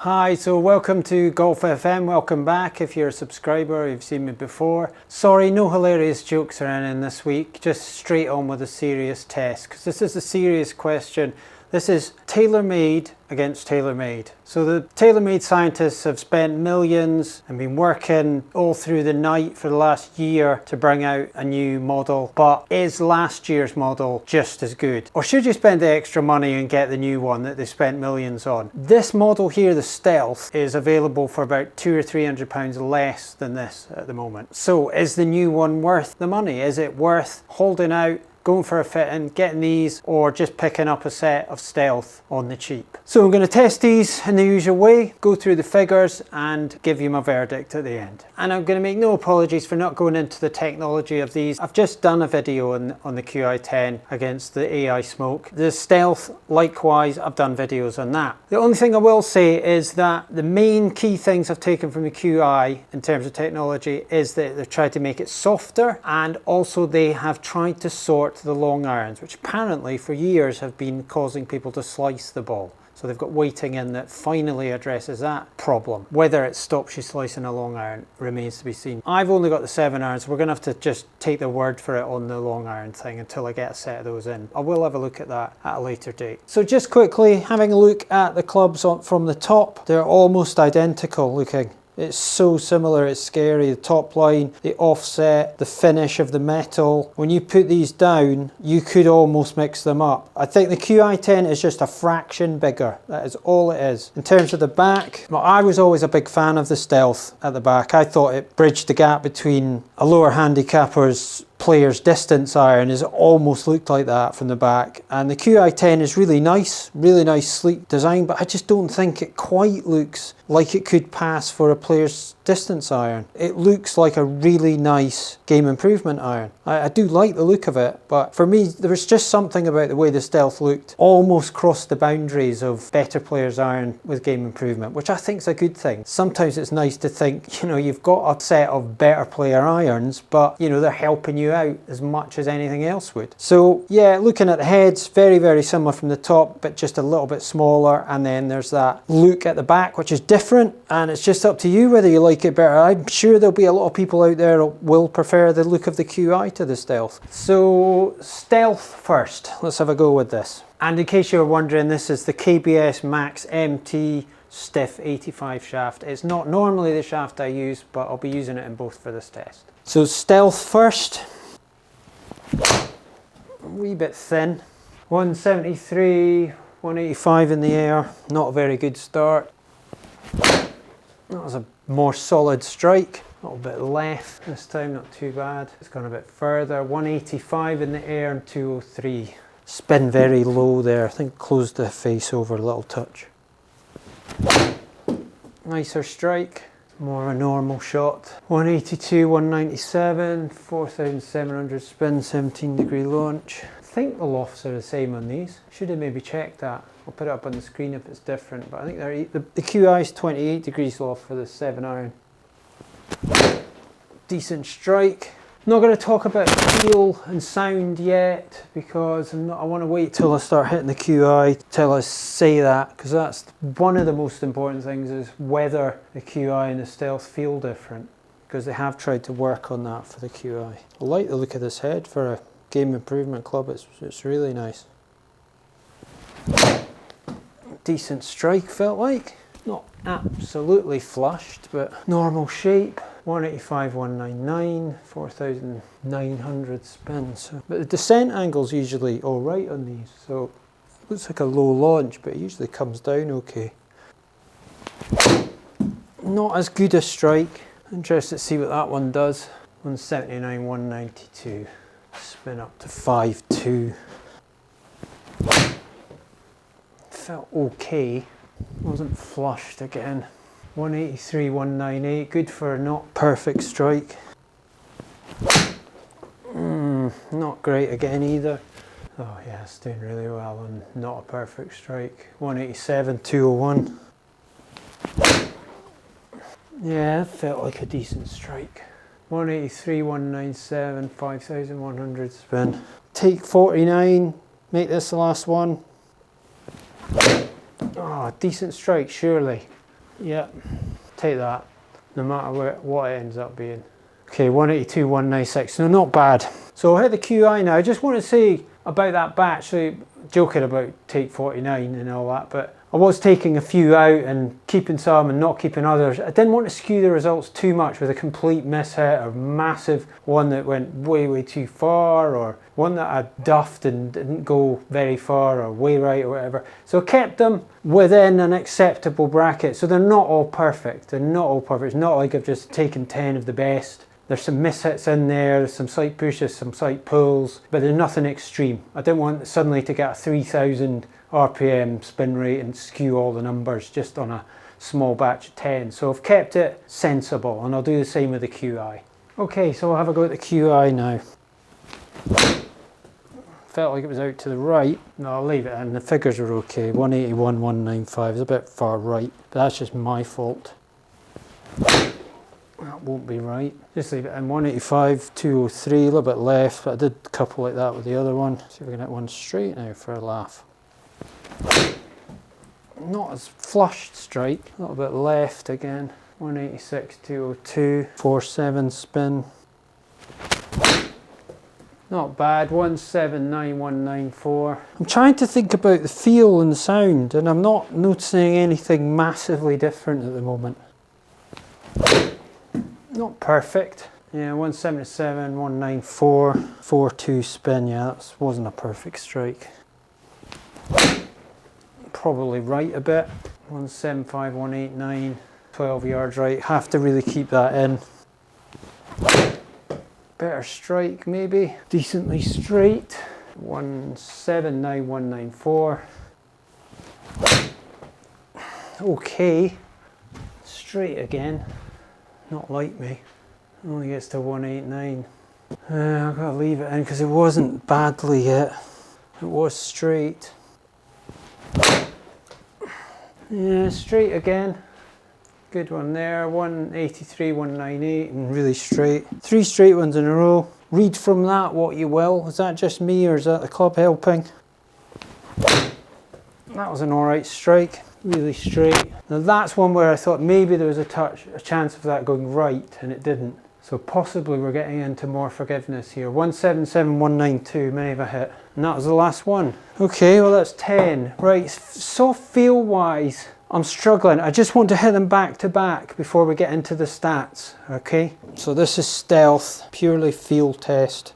Hi, so welcome to Golf FM, welcome back if you're a subscriber, you've seen me before. Sorry, no hilarious jokes or anything this week, just straight on with a serious test, because this is a serious question. This is Taylormade against Taylormade. So the Taylormade scientists have spent millions and been working all through the night for the last year to bring out a new model. But is last year's model just as good? Or should you spend the extra money and get the new one that they spent millions on? This model here, the Stealth, is available for about £200 or £300 less than this at the moment. So is the new one worth the money? Is it worth holding out, going for a fit and getting these, or just picking up a set of Stealth on the cheap? So I'm going to test these in the usual way, go through the figures and give you my verdict at the end. And I'm going to make no apologies for not going into the technology of these. I've just done a video on the QI10 against the AI Smoke. The Stealth, likewise, I've done videos on that. The only thing I will say is that the main key things I've taken from the QI in terms of technology is that they've tried to make it softer, and also they have tried to sort the long irons, which apparently for years have been causing people to slice the ball. So they've got weighting in that finally addresses that problem. Whether it stops you slicing a long iron remains to be seen. I've only got the 7 irons, so we're going to have to just take the word for it on the long iron thing until I get a set of those in. I will have a look at that at a later date. So just quickly, having a look at the clubs from the top, they're almost identical looking. It's so similar, it's scary. The top line, the offset, the finish of the metal. When you put these down, you could almost mix them up. I think the QI10 is just a fraction bigger. That is all it is. In terms of the back, well, I was always a big fan of the Stealth at the back. I thought it bridged the gap between a lower handicapper's player's distance iron. It almost looked like that from the back. And the QI10 is really nice sleek design, but I just don't think it quite looks like it could pass for a player's distance iron. It looks like a really nice game improvement iron. I do like the look of it, but for me there was just something about the way the Stealth looked almost crossed the boundaries of better player's iron with game improvement, which I think is a good thing. Sometimes it's nice to think, you know, you've got a set of better player irons, but you know, they're helping you out as much as anything else would. So yeah, looking at the heads, very similar from the top, but just a little bit smaller, and then there's that look at the back which is different, and it's just up to you whether you like it better. I'm sure there'll be a lot of people out there who will prefer the look of the QI to the Stealth. So Stealth first, let's have a go with this. And in case you're wondering, this is the KBS Max MT Stiff 85 shaft. It's not normally the shaft I use, but I'll be using it in both for this test. So Stealth first. A wee bit thin. 173, 185 in the air. Not a very good start. That was a more solid strike. A little bit left this time, not too bad. It's gone a bit further. 185 in the air and 203. Spin very low there. I think closed the face over a little touch. Nicer strike. More of a normal shot. 182, 197, 4,700 spin, 17-degree launch. I think the lofts are the same on these. Should have maybe checked that. I'll put it up on the screen if it's different, but I think the QI is 28 degrees loft for the 7 iron. Decent strike. Not going to talk about feel and sound yet, because I want to wait till I start hitting the QI till I say that, because that's one of the most important things, is whether the QI and the Stealth feel different, because they have tried to work on that for the QI. I like the look of this head for a game improvement club. It's really nice. Decent strike, felt like. Not absolutely flushed, but normal shape. 185, 199, 4,900 spins. But the descent angle's usually alright on these, so it looks like a low launch, but it usually comes down okay. Not as good a strike. Interested to see what that one does. 179, 192. Spin up to 5.2. Felt okay. Wasn't flushed again. 183, 198, good for a not perfect strike. Not great again either. Oh yeah, it's doing really well on not a perfect strike. 187, 201. Yeah, it felt like a decent strike. 183, 197, 5,100 spin. Take 49, make this the last one. Oh, decent strike, surely. Yeah, take that, no matter what it ends up being. Okay, 182, 196, no, not bad. So I'll hit the QI now. I just want to say about that batch, so joking about take 49 and all that, but I was taking a few out and keeping some and not keeping others. I didn't want to skew the results too much with a complete mishit or massive one that went way too far, or one that I duffed and didn't go very far, or way right or whatever. So I kept them within an acceptable bracket. So they're not all perfect. They're not all perfect. It's not like I've just taken 10 of the best. There's some mishits in there, there's some slight pushes, some slight pulls, but there's nothing extreme. I didn't want suddenly to get a 3000 RPM spin rate and skew all the numbers just on a small batch of 10. So I've kept it sensible, and I'll do the same with the QI. Okay, so I'll have a go at the QI now. Felt like it was out to the right. No, I'll leave it in. The figures are okay. 181, 195 is a bit far right, but that's just my fault. That won't be right. Just leave it in. 185, 203, a little bit left, but I did a couple like that with the other one. See if we can hit one straight now for a laugh. Not as flushed strike, a little bit left again. 186, 202, 47 spin. Not bad, 179, 194. I'm trying to think about the feel and the sound, and I'm not noticing anything massively different at the moment. Not perfect. Yeah, 177, 194, 42 spin. Yeah, that wasn't a perfect strike. Probably right a bit. 175, 189, 12 yards right. Have to really keep that in. Better strike maybe. Decently straight. 179, 194. Okay. Straight again. Not like me. Only gets to 189. I've got to leave it in because it wasn't badly yet. It was straight. Yeah, straight again. Good one there. 183, 198, and really straight. 3 straight ones in a row. Read from that what you will. Is that just me, or is that the club helping? That was an alright strike. Really straight. Now that's one where I thought maybe there was a chance of that going right, and it didn't. So possibly we're getting into more forgiveness here. 177, 192, many have a hit. And that was the last one. Okay, well that's 10. Right, so feel wise, I'm struggling. I just want to hit them back to back before we get into the stats, okay? So this is stealth, purely feel test.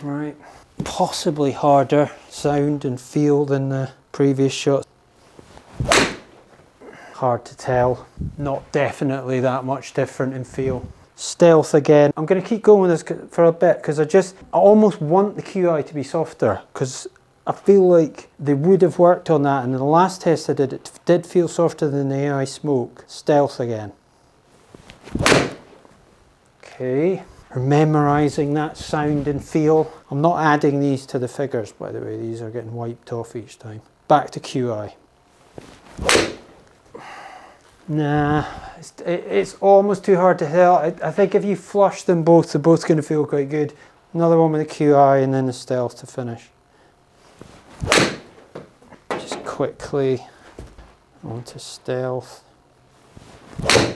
Right, possibly harder sound and feel than the previous shot. Hard to tell. Not definitely that much different in feel. Stealth again. I'm going to keep going with this for a bit because I almost want the QI to be softer, because I feel like they would have worked on that, and in the last test I did, it did feel softer than the AI smoke. Stealth again. Okay. Memorizing that sound and feel. I'm not adding these to the figures, by the way. These are getting wiped off each time. Back to QI. Nah, it's almost too hard to tell. I think if you flush them both, they're both going to feel quite good. Another one with the QI and then the stealth to finish. Just quickly onto stealth. I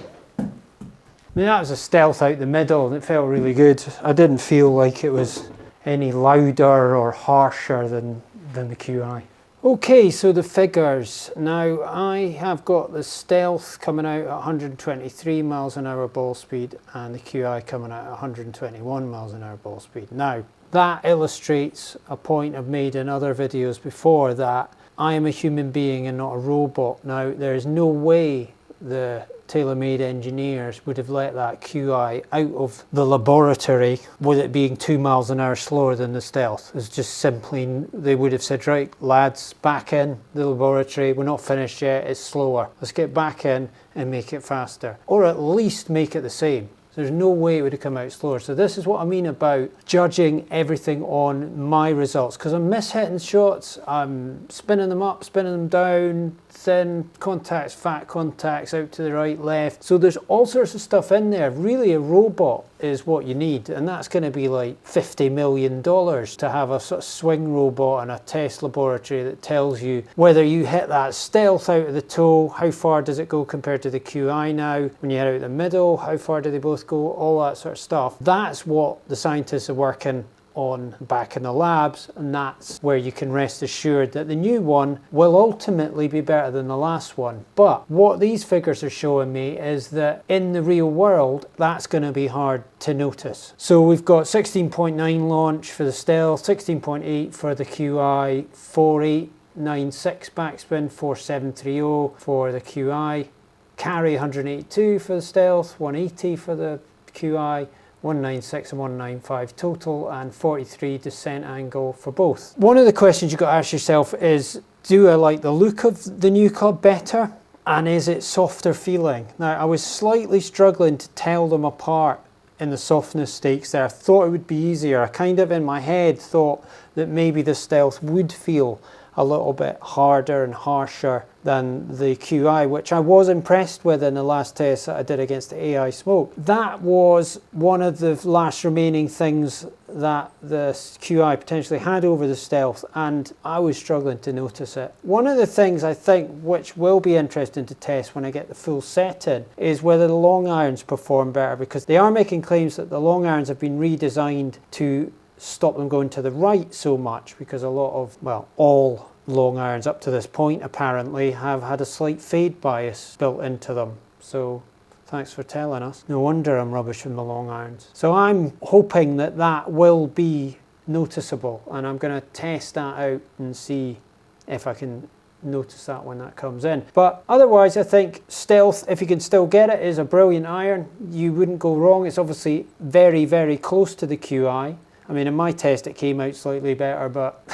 mean, that was a stealth out the middle and it felt really good. I didn't feel like it was any louder or harsher than the QI. Okay, so the figures. Now I have got the stealth coming out at 123 miles an hour ball speed and the QI coming out at 121 miles an hour ball speed. Now that illustrates a point I've made in other videos before, that I am a human being and not a robot. Now there is no way the Taylormade engineers would have let that QI out of the laboratory with it being 2 miles an hour slower than the stealth. It's just simply, they would have said, right lads, back in the laboratory, we're not finished yet, it's slower. Let's get back in and make it faster. Or at least make it the same. There's no way it would have come out slower. So this is what I mean about judging everything on my results, because I'm mishitting shots, I'm spinning them up, spinning them down, thin contacts, fat contacts, out to the right, left. So there's all sorts of stuff in there. Really, a robot is what you need, and that's going to be like $50 million to have a sort of swing robot and a test laboratory that tells you whether you hit that stealth out of the toe, how far does it go compared to the QI now, when you hit out the middle, how far do they both go, all that sort of stuff. That's what the scientists are working on back in the labs, and that's where you can rest assured that the new one will ultimately be better than the last one. But what these figures are showing me is that in the real world, that's going to be hard to notice. So we've got 16.9 launch for the stealth, 16.8 for the QI, 4896 backspin, 4730 for the QI, carry 182 for the stealth, 180 for the QI, 196 and 195 total, and 43 descent angle for both. One of the questions you've got to ask yourself is, do I like the look of the new club better? And is it softer feeling? Now, I was slightly struggling to tell them apart in the softness stakes there. I thought it would be easier. I kind of in my head thought that maybe the stealth would feel a little bit harder and harsher than the QI, which I was impressed with in the last test that I did against the AI Smoke. That was one of the last remaining things that the QI potentially had over the stealth, and I was struggling to notice it. One of the things I think which will be interesting to test when I get the full set in is whether the long irons perform better, because they are making claims that the long irons have been redesigned to stop them going to the right so much, because a lot of, well, all long irons up to this point apparently have had a slight fade bias built into them. So thanks for telling us. No wonder I'm rubbish from the long irons. So I'm hoping that that will be noticeable, and I'm going to test that out and see if I can notice that when that comes in. But otherwise, I think stealth, if you can still get it, is a brilliant iron. You wouldn't go wrong. It's obviously very, very close to the QI. I mean, in my test it came out slightly better, but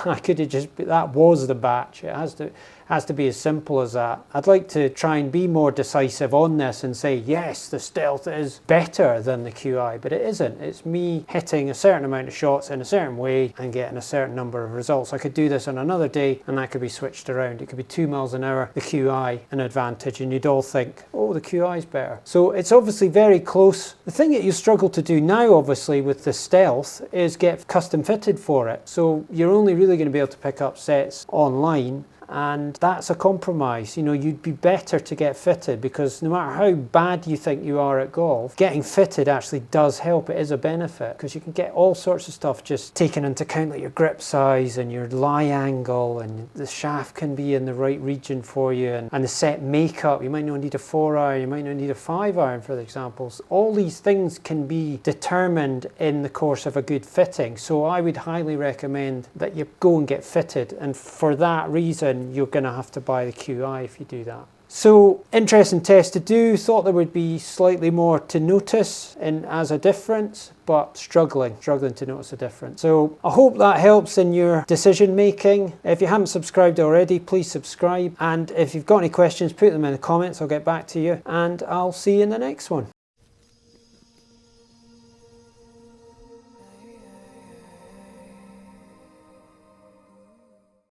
that could have just been, that was the batch. It has to be as simple as that. I'd like to try and be more decisive on this and say, yes, the stealth is better than the QI, but it isn't. It's me hitting a certain amount of shots in a certain way and getting a certain number of results. I could do this on another day and that could be switched around. It could be 2 miles an hour, the QI an advantage, and you'd all think, oh, the QI is better. So it's obviously very close. The thing that you struggle to do now, obviously, with the stealth is get custom fitted for it. So you're only really going to be able to pick up sets online, and that's a compromise. You know, you'd be better to get fitted, because no matter how bad you think you are at golf, getting fitted actually does help. It is a benefit, because you can get all sorts of stuff just taken into account, like your grip size and your lie angle, and the shaft can be in the right region for you, and the set makeup. You might not need a 4-iron, you might not need a 5-iron, for example. All these things can be determined in the course of a good fitting. So I would highly recommend that you go and get fitted, and for that reason you're going to have to buy the QI if you do that. So interesting test to do. Thought there would be slightly more to notice as a difference, but struggling to notice a difference. So I hope that helps in your decision making. If you haven't subscribed already, please subscribe, and if you've got any questions, put them in the comments. I'll get back to you, and I'll see you in the next one.